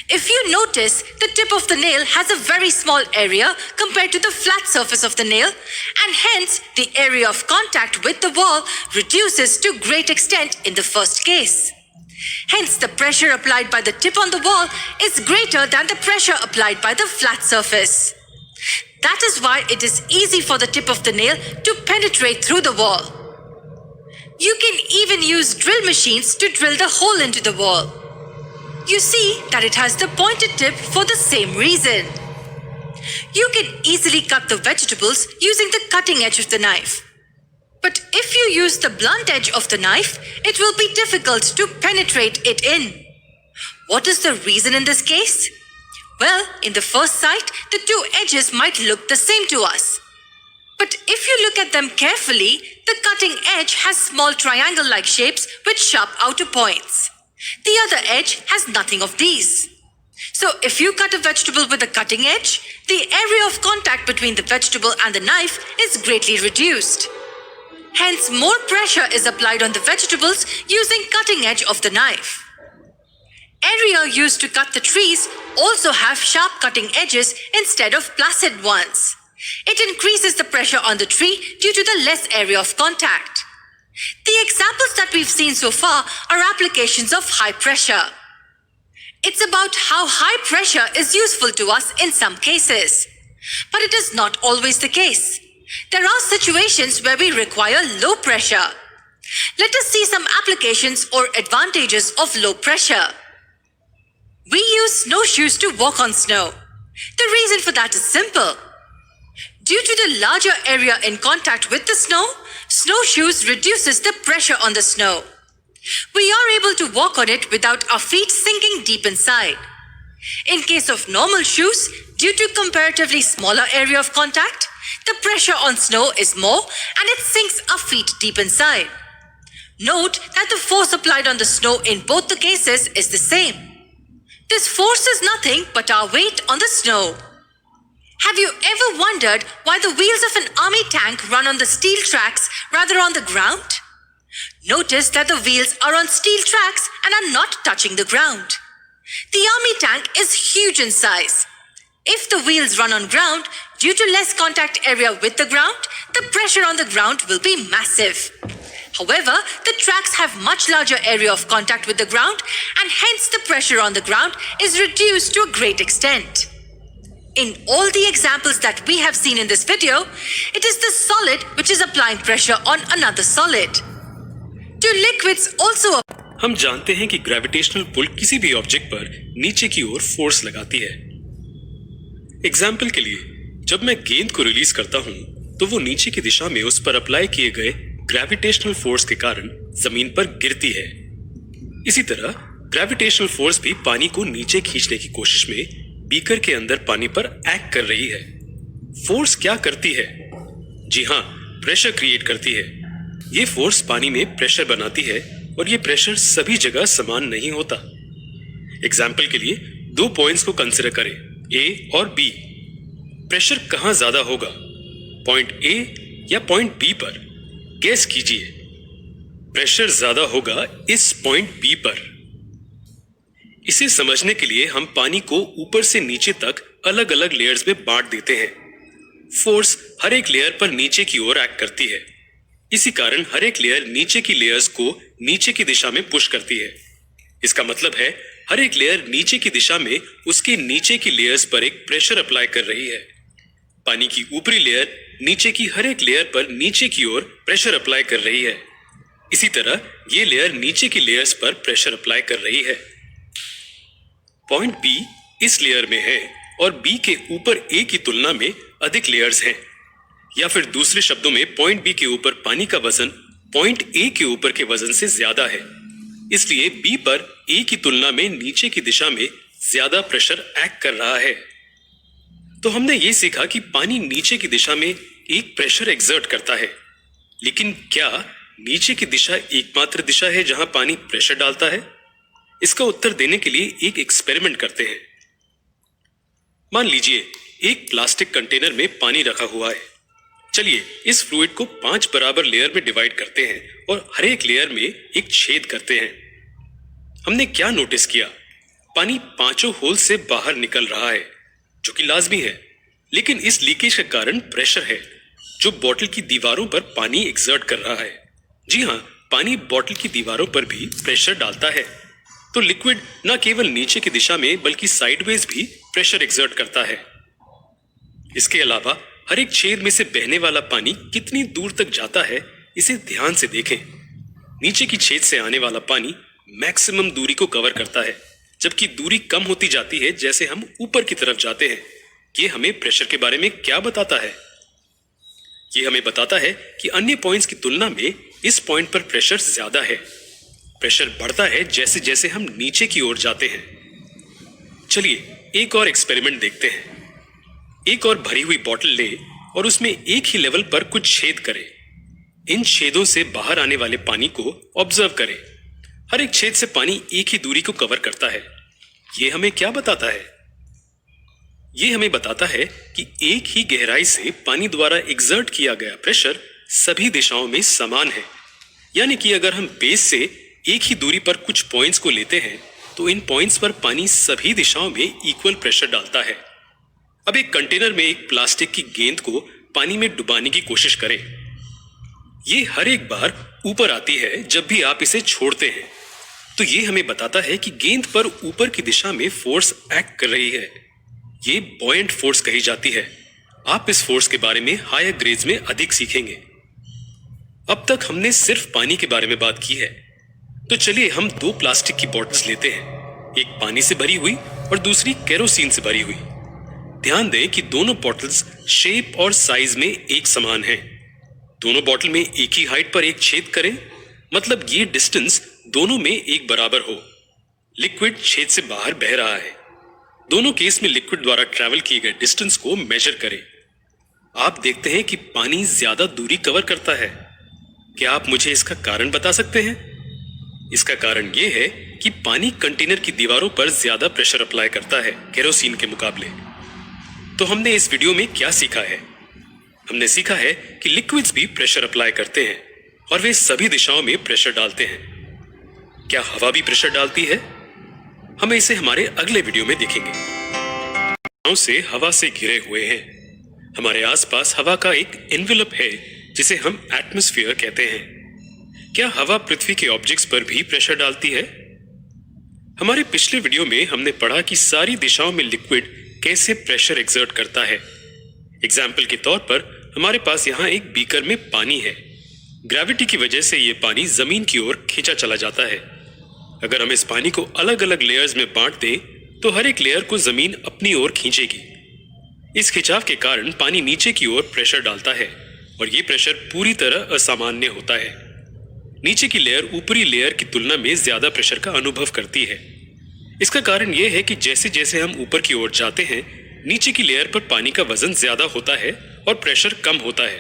If you notice, the tip of the nail has a very small area compared to the flat surface of the nail, and hence the area of contact with the wall reduces to great extent in the first case. Hence, the pressure applied by the tip on the wall is greater than the pressure applied by the flat surface. That is why it is easy for the tip of the nail to penetrate through the wall. You can even use drill machines to drill the hole into the wall. You see that it has the pointed tip for the same reason. You can easily cut the vegetables using the cutting edge of the knife. But if you use the blunt edge of the knife, it will be difficult to penetrate it in. What is the reason in this case? Well, in the first sight, the two edges might look the same to us. But if you look at them carefully, the cutting edge has small triangle-like shapes with sharp outer points. The other edge has nothing of these. So if you cut a vegetable with a cutting edge, the area of contact between the vegetable and the knife is greatly reduced. Hence, more pressure is applied on the vegetables using cutting edge of the knife. Area used to cut the trees also have sharp cutting edges instead of placid ones. It increases the pressure on the tree due to the less area of contact. The examples that we've seen so far are applications of high pressure. It's about how high pressure is useful to us in some cases. But it is not always the case. There are situations where we require low pressure. Let us see some applications or advantages of low pressure. We use snowshoes to walk on snow. The reason for that is simple. Due to the larger area in contact with the snow, snowshoes reduces the pressure on the snow. We are able to walk on it without our feet sinking deep inside. In case of normal shoes, due to comparatively smaller area of contact, the pressure on snow is more and it sinks our feet deep inside. Note that the force applied on the snow in both the cases is the same. This force is nothing but our weight on the snow. Have you ever wondered why the wheels of an army tank run on the steel tracks rather on the ground? Notice that the wheels are on steel tracks and are not touching the ground. The army tank is huge in size. If the wheels run on ground, Due to less contact area with the ground, the pressure on the ground will be massive. However, the tracks have much larger area of contact with the ground, and hence the pressure on the ground is reduced to a great extent. In all the examples that we have seen in this video, it is the solid which is applying pressure on another solid. Do liquids also हम जानते हैं कि gravitational pull किसी भी object पर नीचे की ओर force लगाती है। एग्जाम्पल के लिए, जब मैं गेंद को रिलीज करता हूं तो वो नीचे की दिशा में उस पर अप्लाई किए गए ग्रेविटेशनल फोर्स के कारण जमीन पर गिरती है। इसी तरह ग्रेविटेशनल फोर्स भी पानी को नीचे खींचने की कोशिश में बीकर के अंदर पानी पर एक्ट कर रही है। फोर्स क्या करती है? जी हाँ, प्रेशर क्रिएट करती है। ये फोर्स पानी में प्रेशर बनाती है और ये प्रेशर सभी जगह समान नहीं होता। एग्जाम्पल के लिए दो पॉइंट्स को कंसिडर करें, ए और बी। प्रेशर कहां ज्यादा होगा, पॉइंट ए या पॉइंट बी पर? गेस कीजिए। प्रेशर ज्यादा होगा इस पॉइंट बी पर। इसे समझने के लिए हम पानी को ऊपर से नीचे तक अलग अलग लेयर्स में बांट देते हैं। फोर्स हर एक लेयर पर नीचे की ओर एक्ट करती है। इसी कारण हर एक लेयर नीचे की लेयर्स को नीचे की दिशा में पुश करती है। इसका मतलब है हर एक लेयर नीचे की दिशा में उसके नीचे की लेयर्स पर एक प्रेशर अप्लाई कर रही है। पानी की ऊपरी लेयर नीचे की हर एक लेयर पर नीचे की ओर प्रेशर अप्लाई कर रही है। इसी तरह ये लेयर नीचे की लेयर्स पर प्रेशर अप्लाई कर रही है। पॉइंट बी इस लेयर में है और बी के ऊपर ए की तुलना में अधिक लेयर्स हैं। या फिर दूसरे शब्दों में पॉइंट बी के ऊपर पानी का वजन पॉइंट ए के ऊपर के वजन से ज्यादा है। इसलिए बी पर ए की तुलना में नीचे की दिशा में ज्यादा प्रेशर एक्ट कर रहा है। तो हमने ये सीखा कि पानी नीचे की दिशा में एक प्रेशर एक्सर्ट करता है। लेकिन क्या नीचे की दिशा एकमात्र दिशा है जहां पानी प्रेशर डालता है? इसका उत्तर देने के लिए एक एक्सपेरिमेंट करते हैं। मान लीजिए एक प्लास्टिक कंटेनर में पानी रखा हुआ है। चलिए इस फ्लूइड को 5 बराबर लेयर में डिवाइड करते हैं और हर एक लेयर में एक छेद करते हैं। हमने क्या नोटिस किया? पानी पांचों होल से बाहर निकल रहा है, जो कि लाजमी है। लेकिन इस लीकेज के कारण प्रेशर है जो बोतल की दीवारों पर पानी एक्सर्ट कर रहा है। जी हाँ, पानी बोतल की दीवारों पर भी प्रेशर डालता है। तो लिक्विड न केवल नीचे की दिशा में बल्कि साइडवेज भी प्रेशर एक्सर्ट करता है। इसके अलावा हर एक छेद में से बहने वाला पानी कितनी दूर तक जाता है, इसे ध्यान से देखें। नीचे की छेद से आने वाला पानी मैक्सिमम दूरी को कवर करता है, जबकि दूरी कम होती जाती है जैसे हम ऊपर की तरफ जाते हैं। ये हमें प्रेशर के बारे में क्या बताता है? ये हमें बताता है कि अन्य पॉइंट्स की तुलना में इस पॉइंट पर प्रेशर ज्यादा है। प्रेशर बढ़ता है जैसे जैसे हम नीचे की ओर जाते हैं। चलिए एक और एक्सपेरिमेंट देखते हैं। एक और भरी हुई बोतल ले और उसमें एक ही लेवल पर कुछ छेद करें। इन छेदों से बाहर आने वाले पानी को ऑब्जर्व करें। हर एक छेद से पानी एक ही दूरी को कवर करता है। यह हमें क्या बताता है? यह हमें बताता है कि एक ही गहराई से पानी द्वारा एक्सर्ट किया गया प्रेशर सभी दिशाओं में समान है। यानी कि अगर हम बेस से एक ही दूरी पर कुछ पॉइंट्स को लेते हैं तो इन पॉइंट्स पर पानी सभी दिशाओं में इक्वल प्रेशर डालता है। अब एक कंटेनर में एक प्लास्टिक की गेंद को पानी में डुबाने की कोशिश करें। ये हर एक बार ऊपर आती है जब भी आप इसे छोड़ते हैं। तो ये हमें बताता है कि गेंद पर ऊपर की दिशा में फोर्स एक्ट कर रही है। ये बॉयंट फोर्स कही जाती है। आप इस फोर्स के बारे में हायर ग्रेड्स में अधिक सीखेंगे। अब तक हमने सिर्फ पानी के बारे में बात की है। तो चलिए हम 2 प्लास्टिक की बॉटल्स लेते हैं, एक पानी से भरी हुई और दूसरी केरोसिन से भरी हुई। ध्यान दें कि दोनों बॉटल्स शेप और साइज में एक समान हैं। दोनों बॉटल में एक ही हाइट पर एक छेद करें, मतलब ये डिस्टेंस दोनों में एक बराबर हो। लिक्विड छेद से बाहर बह रहा है। दोनों केस में लिक्विड द्वारा ट्रैवल किए गए डिस्टेंस को मेजर करें। आप देखते हैं कि पानी ज्यादा दूरी कवर करता है। क्या आप मुझे इसका कारण बता सकते हैं? इसका कारण यह है कि पानी कंटेनर की दीवारों पर ज्यादा प्रेशर अप्लाई करता है केरोसिन के मुकाबले। तो हमने इस वीडियो में क्या सीखा है? हमने सीखा है कि लिक्विड्स भी प्रेशर अप्लाई करते हैं और वे सभी दिशाओं में प्रेशर डालते हैं। क्या हवा भी प्रेशर डालती है? हम इसे हमारे अगले वीडियो में देखेंगे। से हवा से घिरे हुए हैं। हमारे आसपास हवा का एक एनवेलप है जिसे हम एटमॉस्फेयर कहते हैं। क्या हवा पृथ्वी के ऑब्जेक्ट्स पर भी प्रेशर डालती है? हमारे पिछले वीडियो में हमने पढ़ा कि सारी दिशाओं में लिक्विड कैसे प्रेशर एक्सर्ट करता है। एग्जाम्पल के तौर पर हमारे पास यहाँ एक बीकर में पानी है। ग्रेविटी की वजह से ये पानी जमीन की ओर खींचा चला जाता है। अगर हम इस पानी को अलग अलग लेयर्स में बांट दें तो हर एक लेयर को जमीन अपनी ओर खींचेगी। इस खिंचाव के कारण पानी नीचे की ओर प्रेशर डालता है और ये प्रेशर पूरी तरह असामान्य होता है। नीचे की लेयर ऊपरी लेयर की तुलना में ज्यादा प्रेशर का अनुभव करती है। इसका कारण यह है कि जैसे जैसे हम ऊपर की ओर जाते हैं नीचे की लेयर पर पानी का वजन ज्यादा होता है और प्रेशर कम होता है।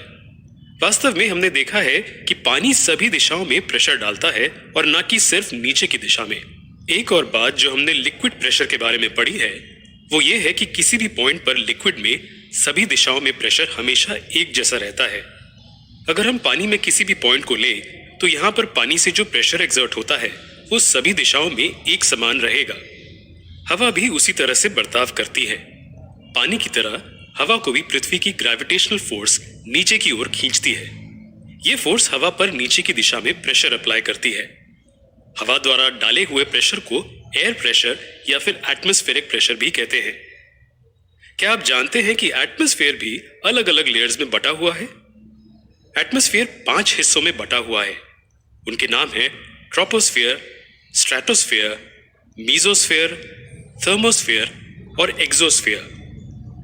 वास्तव में हमने देखा है कि पानी सभी दिशाओं में प्रेशर डालता है और न कि सिर्फ नीचे की दिशा में। एक और बात जो हमने लिक्विड प्रेशर के बारे में पढ़ी है वो ये है कि किसी भी पॉइंट पर लिक्विड में सभी दिशाओं में प्रेशर हमेशा एक जैसा रहता है। अगर हम पानी में किसी भी पॉइंट को लें तो यहाँ पर पानी से जो प्रेशर एक्सर्ट होता है वो सभी दिशाओं में एक समान रहेगा। हवा भी उसी तरह से बर्ताव करती है। पानी की तरह हवा को भी पृथ्वी की ग्रेविटेशनल फोर्स नीचे की ओर खींचती है। ये फोर्स हवा पर नीचे की दिशा में प्रेशर अप्लाई करती है। हवा द्वारा डाले हुए प्रेशर को एयर प्रेशर या फिर एटमॉस्फेरिक प्रेशर भी कहते हैं। क्या आप जानते हैं कि एटमॉस्फेयर भी अलग अलग लेयर्स में बटा हुआ है? एटमॉस्फेयर 5 हिस्सों में बटा हुआ है। उनके नाम है ट्रोपोस्फेयर, स्ट्रेटोस्फेयर, मीजोस्फेयर, थर्मोस्फेयर और एक्सोस्फेयर।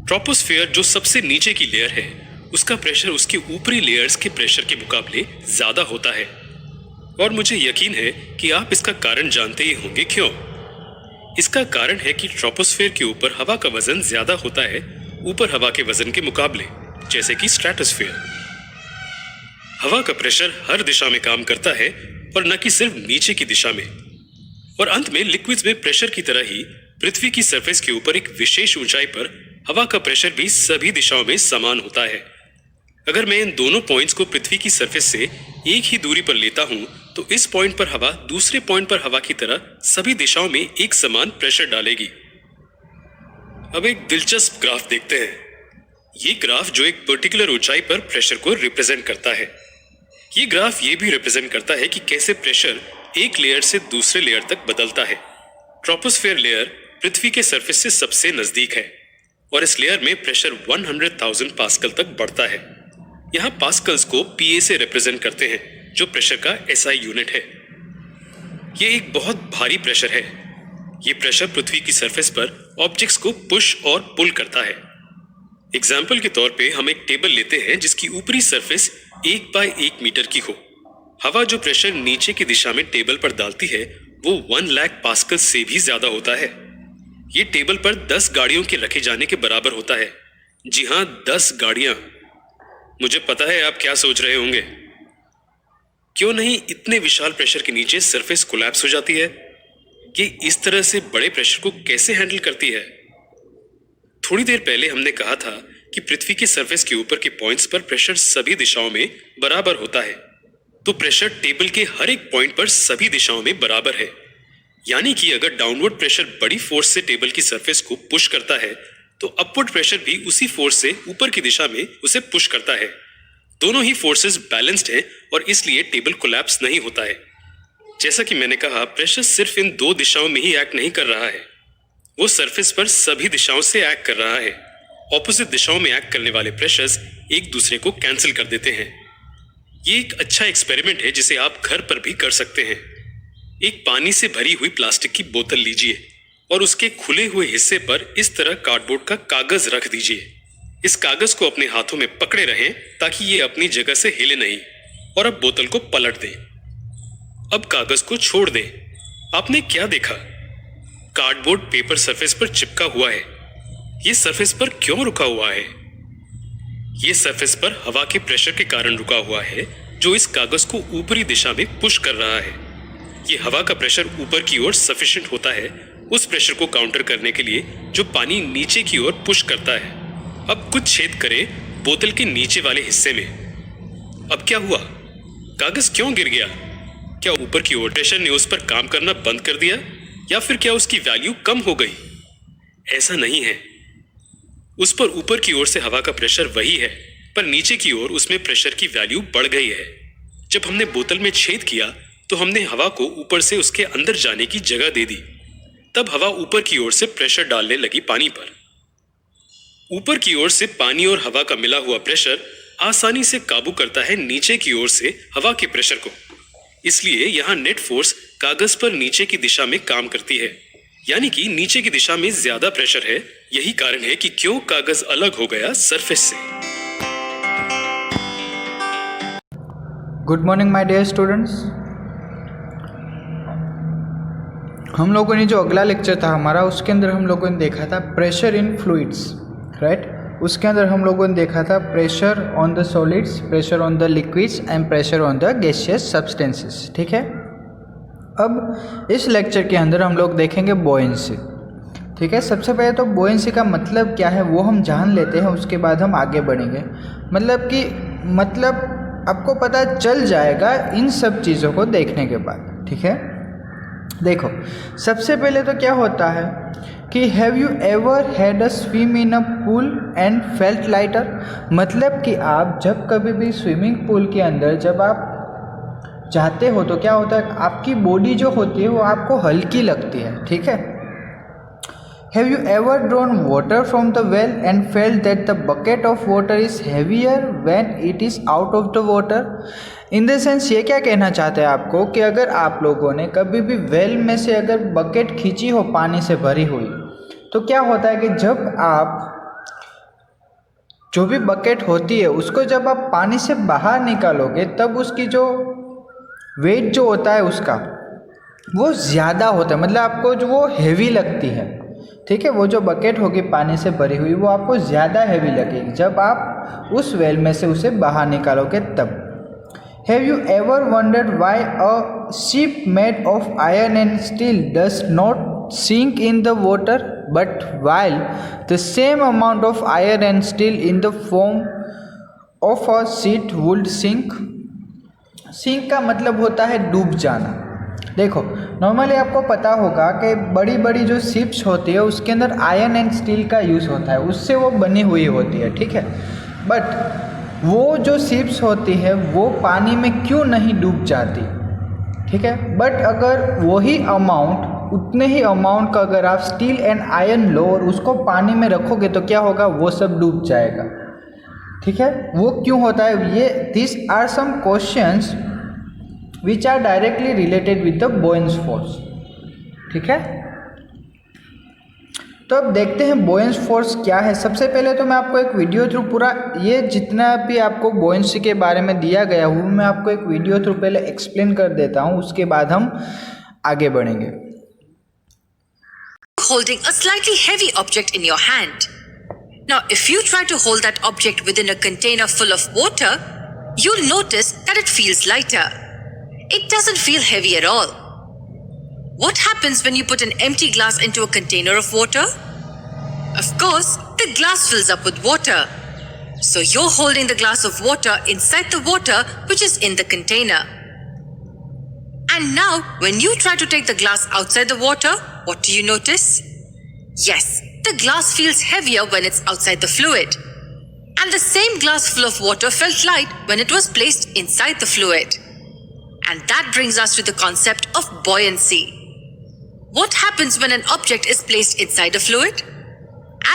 ट्रोपोस्फेयर जो सबसे नीचे की लेयर है उसका प्रेशर उसके ऊपरी लेयर्स के प्रेशर के मुकाबले ज्यादा होता है और मुझे यकीन है कि आप इसका कारण जानते ही होंगे क्यों। इसका कारण है कि ट्रोपोस्फेयर के ऊपर हवा का वजन ज्यादा होता है ऊपर हवा के वजन के मुकाबले, जैसे कि स्ट्रेटोस्फेयर। हवा का प्रेशर हर दिशा में काम करता है और न कि सिर्फ नीचे की दिशा में। और अंत में लिक्विड्स में प्रेशर की तरह ही पृथ्वी की सरफेस के ऊपर एक विशेष ऊंचाई पर हवा का प्रेशर भी सभी दिशाओं में समान होता है। अगर मैं इन दोनों पॉइंट्स को पृथ्वी की सरफेस से एक ही दूरी पर लेता हूं तो इस पॉइंट पर हवा दूसरे पॉइंट पर हवा की तरह सभी दिशाओं में एक समान प्रेशर डालेगी। अब एक दिलचस्प ग्राफ देखते हैं। ये ग्राफ जो एक पर्टिकुलर ऊंचाई पर प्रेशर को रिप्रेजेंट करता है। ये ग्राफ ये भी रिप्रेजेंट करता है कि कैसे प्रेशर एक लेयर से दूसरे लेयर तक बदलता है। ट्रोपोस्फेयर लेयर पृथ्वी के सरफेस से सबसे नजदीक है और इस लेयर में प्रेशर 100,000 पास्कल तक बढ़ता है। यहाँ पास्कल्स को पीए से रिप्रेजेंट करते हैं जो प्रेशर का एसआई यूनिट है। ये एक बहुत भारी प्रेशर है। ये प्रेशर पृथ्वी की सरफेस पर ऑब्जेक्ट्स को पुश और पुल करता है। एग्जाम्पल के तौर पे हम एक टेबल लेते हैं जिसकी ऊपरी सरफेस 1 बाय 1 मीटर की हो। हवा जो प्रेशर नीचे की दिशा में टेबल पर डालती है वो 1 लाख पास्कल से भी ज्यादा होता है। ये टेबल पर 10 गाड़ियों के रखे जाने के बराबर होता है। जी हाँ, 10 गाड़ियां। मुझे पता है आप क्या सोच रहे होंगे, क्यों नहीं इतने विशाल प्रेशर के नीचे सरफेस कोलैप्स हो जाती है? ये इस तरह से बड़े प्रेशर को कैसे हैंडल करती है? थोड़ी देर पहले हमने कहा था कि पृथ्वी के सरफेस के ऊपर के पॉइंट्स पर प्रेशर सभी दिशाओं में बराबर होता है। तो प्रेशर टेबल के हर एक पॉइंट पर सभी दिशाओं में बराबर है। यानी कि अगर डाउनवर्ड प्रेशर बड़ी फोर्स से टेबल की सरफेस को पुश करता है तो अपवर्ड प्रेशर भी उसी फोर्स से ऊपर की दिशा में उसे पुश करता है। दोनों ही फोर्सेस बैलेंस्ड हैं और इसलिए टेबल कोलैप्स नहीं होता है। जैसा कि मैंने कहा, प्रेशर सिर्फ इन 2 दिशाओं में ही एक्ट नहीं कर रहा है, वो सरफेस पर सभी दिशाओं से एक्ट कर रहा है। ऑपोजिट दिशाओं में एक्ट करने वाले प्रेशर्स एक दूसरे को कैंसिल कर देते हैं। ये एक अच्छा एक्सपेरिमेंट है जिसे आप घर पर भी कर सकते हैं। एक पानी से भरी हुई प्लास्टिक की बोतल लीजिए और उसके खुले हुए हिस्से पर इस तरह कार्डबोर्ड का कागज रख दीजिए। इस कागज को अपने हाथों में पकड़े रहें ताकि ये अपनी जगह से हिले नहीं और अब बोतल को पलट दें। अब कागज को छोड़ दें। आपने क्या देखा? कार्डबोर्ड पेपर सरफेस पर चिपका हुआ है। ये सरफेस पर क्यों रुका हुआ है? ये सरफेस पर हवा के प्रेशर के कारण रुका हुआ है जो इस कागज को ऊपरी दिशा में पुश कर रहा है। ये हवा का प्रेशर ऊपर की ओर सफिशिएंट होता है उस प्रेशर को काउंटर करने के लिए जो पानी नीचे की ओर पुश करता है। अब कुछ छेद करें बोतल के नीचे वाले हिस्से में। अब क्या हुआ? कागज क्यों गिर गया? क्या ऊपर की ओर प्रेशर ने उस पर काम करना बंद कर दिया या फिर क्या उसकी वैल्यू कम हो गई? ऐसा नहीं है। उस पर ऊपर की ओर से हवा का प्रेशर वही है, पर नीचे की ओर उसमें प्रेशर की वैल्यू बढ़ गई है। जब हमने बोतल में छेद किया तो हमने हवा को ऊपर से उसके अंदर जाने की जगह दे दी। तब हवा ऊपर की ओर से प्रेशर डालने लगी पानी पर। ऊपर की ओर से पानी और हवा का मिला हुआ प्रेशर आसानी से काबू करता है नीचे की ओर से हवा के प्रेशर को। इसलिए यहाँ नेट फोर्स कागज पर नीचे की दिशा में काम करती है, यानी कि नीचे की दिशा में ज्यादा प्रेशर है। यही कारण है कि क्यों कागज अलग हो गया सरफेस से। Good morning my dear students. हम लोगों ने जो अगला लेक्चर था हमारा, उसके अंदर हम लोगों ने देखा था प्रेशर इन फ्लूइड्स, राइट। उसके अंदर हम लोगों ने देखा था pressure on the solids, pressure on the liquids and pressure on the gaseous substances, ठीक है। अब इस लेक्चर के अंदर हम लोग देखेंगे बुओयेंसी, ठीक है। सबसे पहले तो बुओयेंसी का मतलब क्या है वो हम जान लेते हैं, उसके बाद हम आगे बढ़ेंगे। मतलब आपको पता चल जाएगा इन सब चीज़ों को देखने के बाद, ठीक है। देखो, सबसे पहले तो क्या होता है कि have you ever had a swim in a pool and felt lighter. मतलब कि आप जब कभी भी स्विमिंग पूल के अंदर जब आप जाते हो तो क्या होता है, आपकी बॉडी जो होती है वो आपको हल्की लगती है, ठीक है। Have you ever drawn water from the well and felt that the bucket of water is heavier when it is out of the water. In the sense ये क्या कहना चाहते हैं आपको कि अगर आप लोगों ने कभी भी वेल में से अगर बकेट खींची हो पानी से भरी हुई, तो क्या होता है कि जब आप जो भी बकेट होती है उसको जब आप पानी से बाहर निकालोगे तब उसकी जो वेट जो होता है उसका वो ज़्यादा होता है, मतलब आपको जो वो हैवी लगती है, ठीक है। वो जो बकेट होगी पानी से भरी हुई वो आपको ज़्यादा हैवी लगेगी जब आप उस वेल में से उसे बाहर निकालोगे तब। Have you ever wondered why a ship made of iron and steel does not sink in the water, but while the same amount of iron and steel in the form of a ship would sink? Sink का मतलब होता है डूब जाना। देखो, normally आपको पता होगा कि बड़ी बड़ी जो शिप्स होती है उसके अंदर आयरन एंड स्टील का यूज़ होता है, उससे वो बनी हुई होती है, ठीक है। बट वो जो शिप्स होती है वो पानी में क्यों नहीं डूब जाती, ठीक है। बट अगर वही अमाउंट, उतने ही अमाउंट का अगर आप स्टील एंड आयरन लो और उसको पानी में रखोगे तो क्या होगा, वो सब डूब जाएगा, ठीक है। वो क्यों होता है, ये this are some questions which are directly related with the buoyancy force, ठीक है। तो अब देखते हैं बुओयेंस फोर्स क्या है। सबसे पहले तो मैं आपको एक वीडियो थ्रू पूरा ये जितना भी आपको बुओयेंसी के बारे में दिया गया वो मैं आपको एक वीडियो थ्रू पहले एक्सप्लेन कर देता हूँ, उसके बाद हम आगे बढ़ेंगे। Holding a slightly heavy object in your hand. Now, if you try to hold that object within a container full of water, you'll notice that it feels lighter. It doesn't feel heavy at all. What happens when you put an empty glass into a container of water? Of course, the glass fills up with water. So you're holding the glass of water inside the water which is in the container. And now, when you try to take the glass outside the water, what do you notice? Yes, the glass feels heavier when it's outside the fluid. And the same glass full of water felt light when it was placed inside the fluid. And that brings us to the concept of buoyancy. What happens when an object is placed inside a fluid?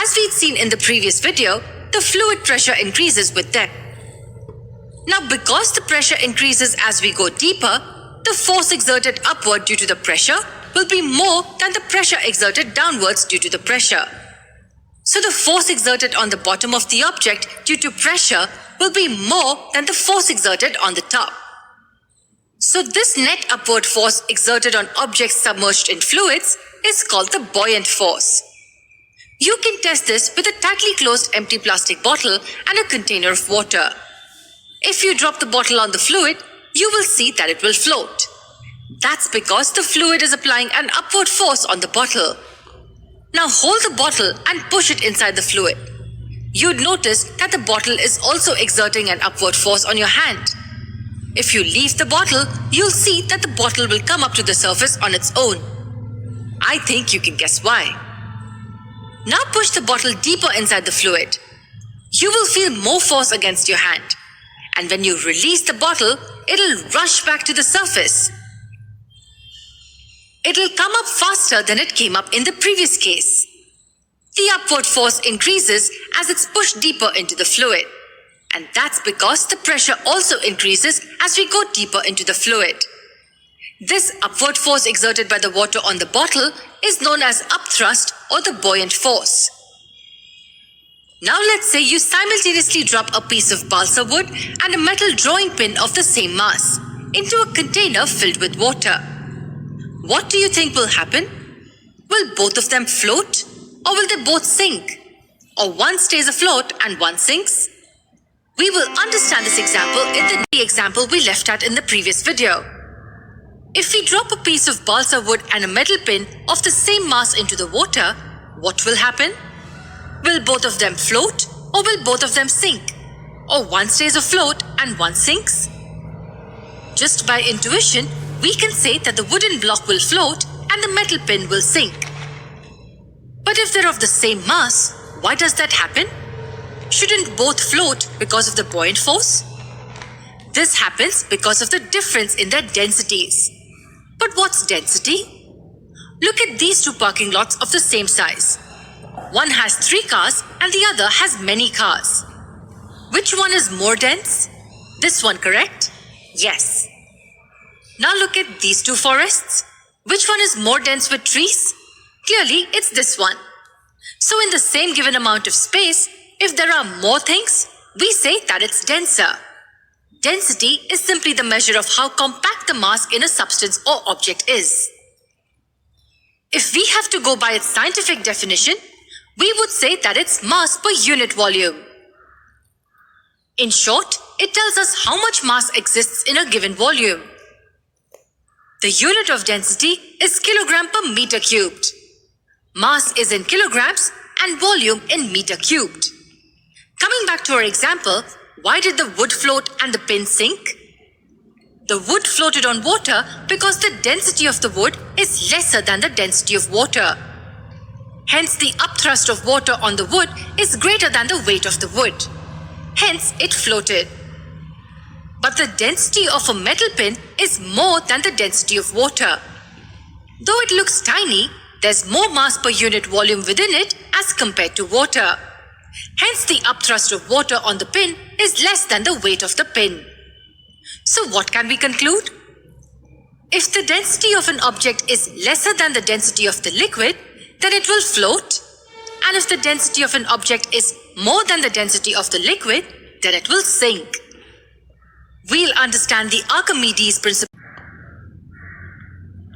As we'd seen in the previous video, the fluid pressure increases with depth. Now, because the pressure increases as we go deeper, the force exerted upward due to the pressure will be more than the pressure exerted downwards due to the pressure. So the force exerted on the bottom of the object due to pressure will be more than the force exerted on the top. So this net upward force exerted on objects submerged in fluids is called the buoyant force. You can test this with a tightly closed empty plastic bottle and a container of water. If you drop the bottle on the fluid, you will see that it will float. That's because the fluid is applying an upward force on the bottle. Now hold the bottle and push it inside the fluid. You'd notice that the bottle is also exerting an upward force on your hand. If you leave the bottle, you'll see that the bottle will come up to the surface on its own. I think you can guess why. Now push the bottle deeper inside the fluid. You will feel more force against your hand. And when you release the bottle, it'll rush back to the surface. It'll come up faster than it came up in the previous case. The upward force increases as it's pushed deeper into the fluid. And that's because the pressure also increases as we go deeper into the fluid. This upward force exerted by the water on the bottle is known as upthrust or the buoyant force. Now let's say you simultaneously drop a piece of balsa wood and a metal drawing pin of the same mass into a container filled with water. What do you think will happen? Will both of them float, or will they both sink? Or one stays afloat and one sinks? We will understand this example in the example we left at in the previous video. If we drop a piece of balsa wood and a metal pin of the same mass into the water, what will happen? Will both of them float, or will both of them sink? Or one stays afloat and one sinks? Just by intuition, we can say that the wooden block will float and the metal pin will sink. But if they're of the same mass, why does that happen? Shouldn't both float because of the buoyant force? This happens because of the difference in their densities. But what's density? Look at these two parking lots of the same size. One has 3 cars and the other has many cars. Which one is more dense? This one, correct? Yes. Now look at these two forests. Which one is more dense with trees? Clearly, it's this one. So in the same given amount of space, if there are more things, we say that it's denser. Density is simply the measure of how compact the mass in a substance or object is. If we have to go by its scientific definition, we would say that it's mass per unit volume. In short, it tells us how much mass exists in a given volume. The unit of density is kilogram per meter cubed. Mass is in kilograms and volume in meter cubed. Coming back to our example, why did the wood float and the pin sink? The wood floated on water because the density of the wood is lesser than the density of water. Hence, the upthrust of water on the wood is greater than the weight of the wood. Hence, it floated. But the density of a metal pin is more than the density of water. Though it looks tiny, there's more mass per unit volume within it as compared to water. Hence, the upthrust of water on the pin is less than the weight of the pin. So what can we conclude? If the density of an object is lesser than the density of the liquid, then it will float. And if the density of an object is more than the density of the liquid, then it will sink. We'll understand the Archimedes principle.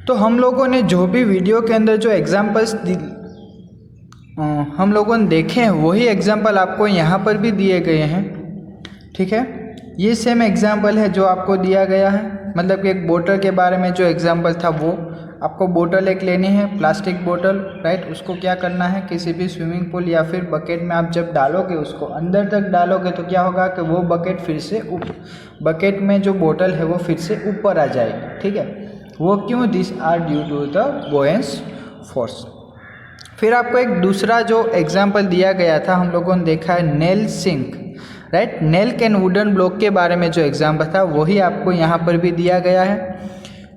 तो हम लोगों ने जो भी video के अंदर जो examples हम लोगों ने देखे हैं वही एग्जांपल आपको यहाँ पर भी दिए गए हैं। ठीक है, ये सेम एग्जांपल है जो आपको दिया गया है। मतलब कि एक बोतल के बारे में जो एग्जांपल था वो आपको बोतल एक लेनी है, प्लास्टिक बोतल, राइट। उसको क्या करना है, किसी भी स्विमिंग पूल या फिर बकेट में आप जब डालोगे, उसको अंदर तक डालोगे तो क्या होगा कि वो बकेट फिर से बकेट में जो बोतल है वो फिर से ऊपर आ जाएगी। ठीक है, वो क्यों? This are due to the buoyancy force. फिर आपको एक दूसरा जो एग्जांपल दिया गया था, हम लोगों ने देखा है nail sink, right. Nail and wooden block के बारे में जो एग्जांपल था वही आपको यहाँ पर भी दिया गया है।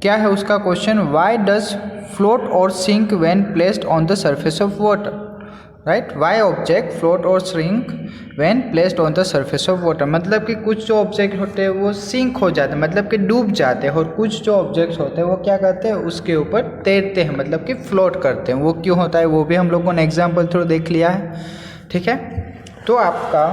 क्या है उसका question? Why does float or sink when placed on the surface of water, right. Why object float or sink when placed on the surface of water. मतलब कि कुछ जो ऑब्जेक्ट होते हैं वो सिंक हो जाते हैं, मतलब कि डूब जाते हैं, और कुछ जो ऑब्जेक्ट्स होते हैं वो क्या करते हैं, उसके ऊपर तैरते हैं, मतलब कि फ्लोट करते हैं। वो क्यों होता है वो भी हम लोगों ने एग्जाम्पल थ्रू देख लिया है। ठीक है, तो आपका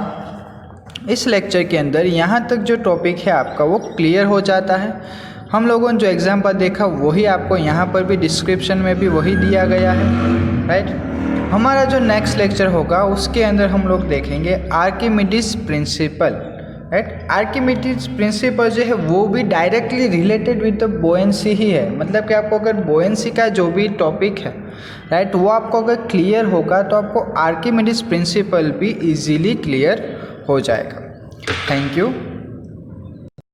इस लेक्चर के अंदर यहाँ तक जो टॉपिक है आपका वो क्लियर हो जाता है। हम लोगों ने जो एग्जाम्पल देखा वही आपको यहाँ पर भी डिस्क्रिप्शन में भी वही दिया गया है, राइट। हमारा जो नेक्स्ट लेक्चर होगा उसके अंदर हम लोग देखेंगे Archimedes principal, right. Archimedes principal जो है वो भी डायरेक्टली रिलेटेड विद द बुओयेंसी ही है। मतलब कि आपको अगर बुओयेंसी का जो भी टॉपिक है, राइट, वो आपको अगर क्लियर होगा तो आपको आर्किमिडीज प्रिंसिपल भी इजीली क्लियर हो जाएगा। Thank you.